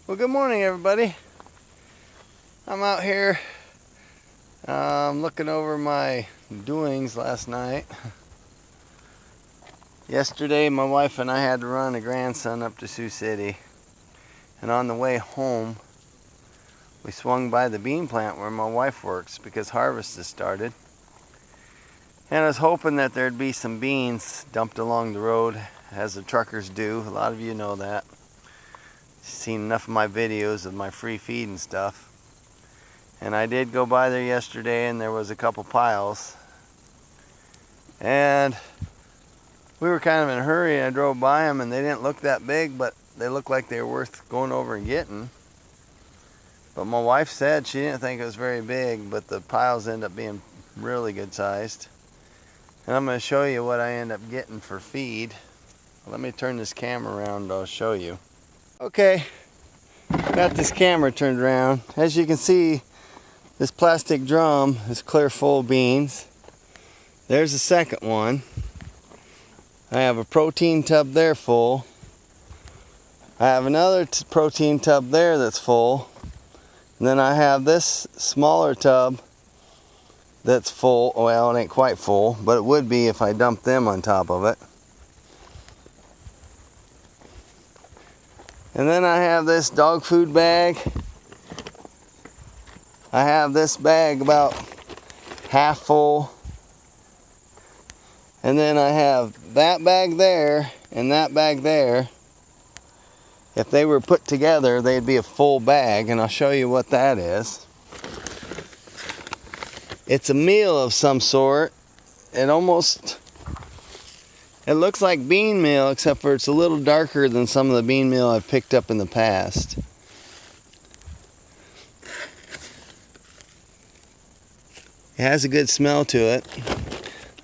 Well, good morning, everybody. I'm out here looking over my doings last night. Yesterday, my wife and I had to run a grandson up to Sioux City. And on the way home, we swung by the bean plant where my wife works because harvest has started. And I was hoping that there'd be some beans dumped along the road, as the truckers do. A lot of you know that. Seen enough of my videos of my free feed and stuff. And I did go by there yesterday and there was a couple piles. And we were kind of in a hurry and I drove by them and they didn't look that big, but they looked like they were worth going over and getting. But my wife said she didn't think it was very big, but the piles end up being really good sized. And I'm going to show you what I end up getting for feed. Let me turn this camera around and I'll show you. Okay, got this camera turned around. As you can see, this plastic drum is clear full of beans. There's the second one. I have a protein tub there full. I have another protein tub there that's full. And then I have this smaller tub that's full. Well, it ain't quite full, but it would be if I dumped them on top of it. And then I have this dog food bag. I have this bag about half full. And then I have that bag there and that bag there. If they were put together, they'd be a full bag, and I'll show you what that is. It's a meal of some sort. It looks like bean meal, except for it's a little darker than some of the bean meal I've picked up in the past. It has a good smell to it.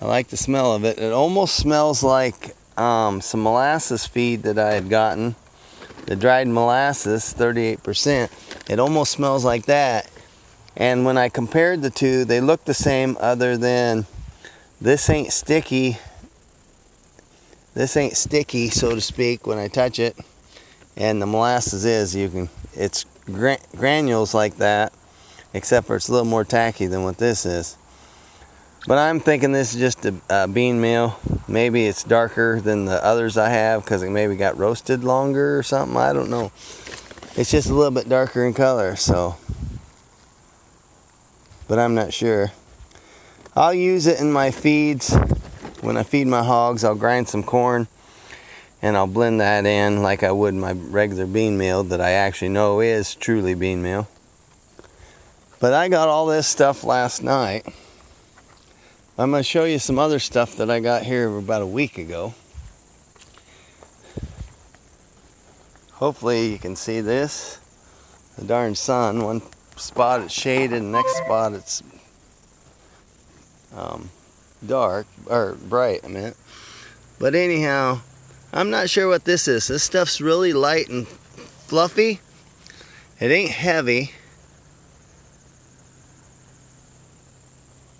I like the smell of it. It almost smells like some molasses feed that I had gotten. The dried molasses, 38%. It almost smells like that. And when I compared the two, they look the same, other than this ain't sticky. This ain't sticky, so to speak, when I touch it. And the molasses is, it's granules like that, except for it's a little more tacky than what this is. But I'm thinking this is just a bean meal. Maybe it's darker than the others I have because it maybe got roasted longer or something. I don't know. It's just a little bit darker in color, so. But I'm not sure. I'll use it in my feeds. When I feed my hogs, I'll grind some corn and I'll blend that in like I would my regular bean meal that I actually know is truly bean meal. But I got all this stuff last night. I'm going to show you some other stuff that I got here about a week ago. Hopefully you can see this. The darn sun. One spot it's shaded, and the next spot it's dark, or bright, I meant. But anyhow, I'm not sure what this is. This stuff's really light and fluffy. It ain't heavy.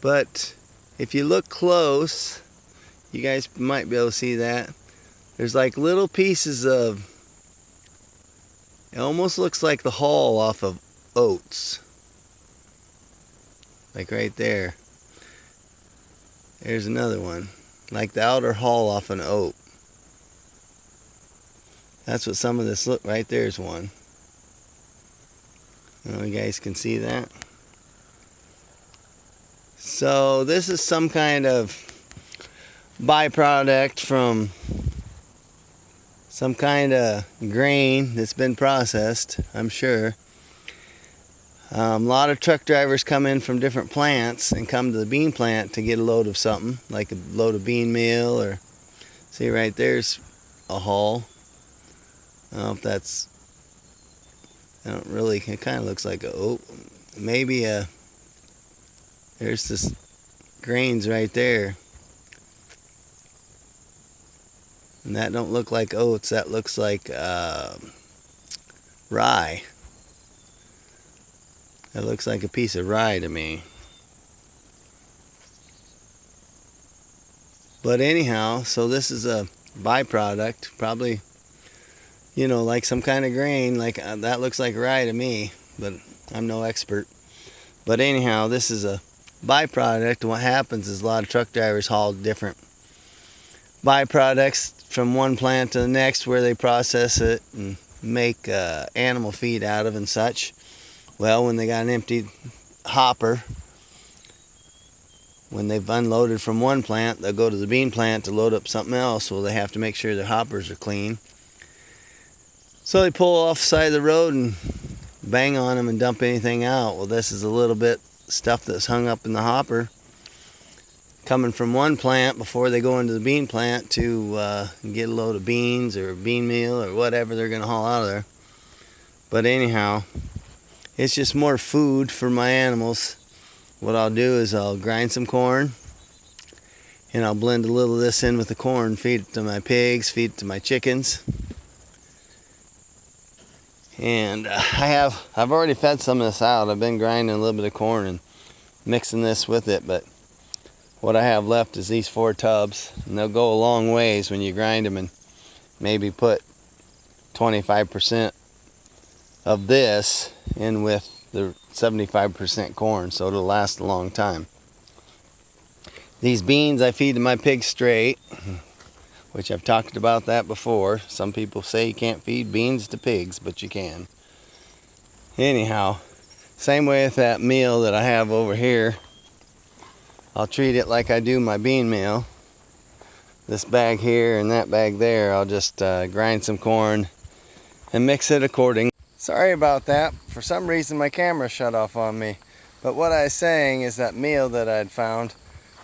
But if you look close, you guys might be able to see that. There's like little pieces of, it almost looks like the hull off of oats. Like right there. There's another one. Like the outer hull off an oat. That's what some of this look, right there's one. I don't know if you guys can see that. So this is some kind of byproduct from some kind of grain that's been processed, I'm sure. A lot of truck drivers come in from different plants and come to the bean plant to get a load of something, like a load of bean meal, or see right there's a hull. I don't know if that's, I don't really, it kind of looks like a oat. Maybe a, there's this grains right there. And that don't look like oats, that looks like rye. That looks like a piece of rye to me. But anyhow, so this is a byproduct, probably you know, like some kind of grain. Like that looks like rye to me, but I'm no expert. But anyhow, this is a byproduct, and what happens is a lot of truck drivers haul different byproducts from one plant to the next where they process it and make animal feed out of and such. Well, when they got an empty hopper, when they've unloaded from one plant, they'll go to the bean plant to load up something else. Well, they have to make sure their hoppers are clean. So they pull off the side of the road and bang on them and dump anything out. Well, this is a little bit stuff that's hung up in the hopper coming from one plant before they go into the bean plant to get a load of beans or bean meal or whatever they're going to haul out of there. But anyhow, it's just more food for my animals. What I'll do is I'll grind some corn and I'll blend a little of this in with the corn, feed it to my pigs, feed it to my chickens. And I've already fed some of this out. I've been grinding a little bit of corn and mixing this with it, but what I have left is these 4 tubs, and they'll go a long ways when you grind them, and maybe put 25% of this in with the 75% corn, so it'll last a long time. These beans I feed to my pigs straight, which I've talked about that before. Some people say you can't feed beans to pigs, but you can. Anyhow, same way with that meal that I have over here. I'll treat it like I do my bean meal. This bag here and that bag there, I'll just grind some corn and mix it according. Sorry about that. For some reason my camera shut off on me. But what I was saying is that meal that I'd found,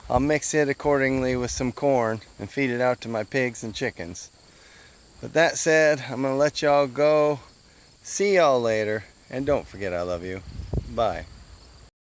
I'll mix it accordingly with some corn and feed it out to my pigs and chickens. But that said, I'm going to let y'all go. See y'all later. And don't forget I love you. Bye.